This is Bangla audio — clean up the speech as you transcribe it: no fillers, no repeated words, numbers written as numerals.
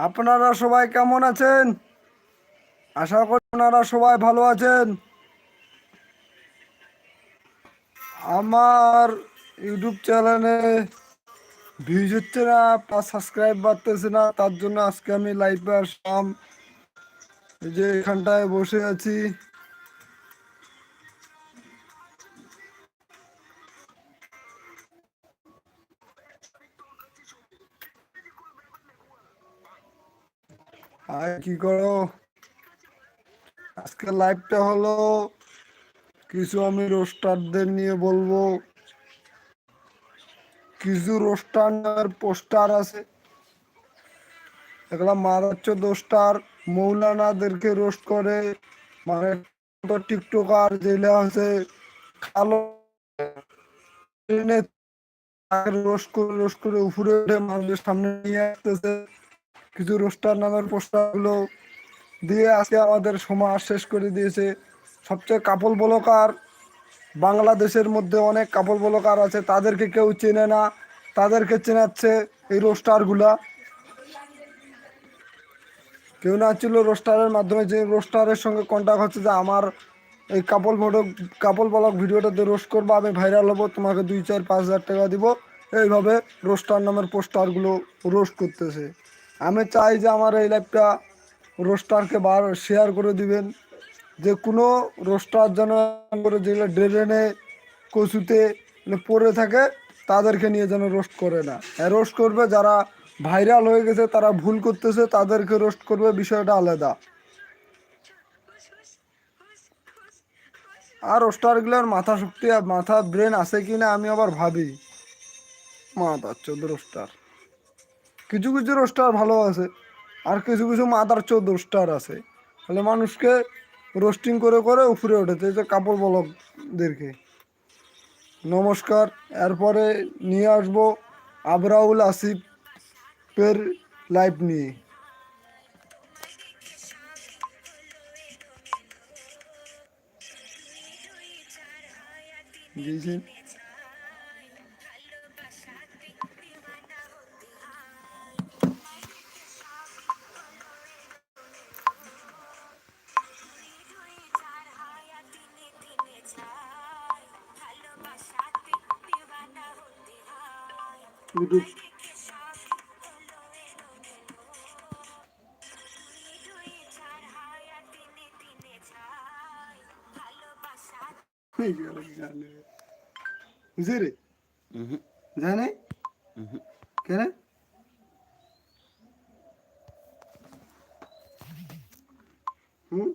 আপনারা সবাই কেমন আছেন? আশা করি আপনারা সবাই ভালো আছেন। আমার ইউটিউব চ্যানেলে ভিউজ হচ্ছে না, প্লাস সাবস্ক্রাইব বাড়তেছে না, তার জন্য আজকে আমি লাইভে আসলাম। এই যে এখানটায় বসে আছি। আর কি করো? আজকে লাইভটা হলো কিছু আমি রোস্টারদের নিয়ে বলবো। কিছু রোস্টার পোস্টার আছে, এগুলা মারাচ্ছ দোস্টার মৌলানাদেরকে রোস্ট করে, মানে টিকটকার যেগুলা আছে কালো রোস্ট করে উপরে উঠে মানুষের সামনে নিয়ে আসতেছে। কিছু রোস্টার নামের পোস্টার গুলো দিয়ে আজকে আমাদের সমাজ শেষ করে দিয়েছে। সবচেয়ে কাপল বলকার বাংলাদেশের মধ্যে অনেক কাপল বলকার আছে, তাদেরকে কেউ চেনে না, তাদেরকে চেনাচ্ছে এই রোস্টারগুলা। কেউ না ছিল রোস্টারের মাধ্যমে, যে রোস্টারের সঙ্গে কন্ট্যাক্ট হচ্ছে যে আমার এই কাপল ব্লগ ভিডিওটাতে রোস্ট করবো, আমি ভাইরাল হবো, তোমাকে 2, 4, 5 হাজার টাকা দিব। এইভাবে রোস্টার নামের পোস্টারগুলো রোস্ট করতেছে। আমি চাই যে আমার এই লাইভটা রোস্টারকে শেয়ার করে দিবেন, যে কোনো রোস্টার যেন করে যেগুলো ড্রেনে কচুতে পড়ে থাকে তাদেরকে নিয়ে যেন রোস্ট করে না। রোস্ট করবে যারা ভাইরাল হয়ে গেছে, তারা ভুল করতেছে, তাদেরকে রোস্ট করবে, বিষয়টা আলাদা। আর রোস্টারগুলোর মাথা শক্তি আর মাথা ব্রেন আছে কি না আমি আবার ভাবি। মাথার চোদ রোস্টার, কিছু কিছু রোস্টার ভালো আছে, আর কিছু কিছু মাথার চোদ রোস্টার আছে, তাহলে মানুষকে রোস্টিং করে করে উপরে উঠেছে, এই যে কাপড় বলকদেরকে। নমস্কার। এরপরে নিয়ে আসবো আবরাউল আসিফের লাইভ নিয়ে। দিয়েছেন ইউটিউব। বুঝে রে জানে কেন হুম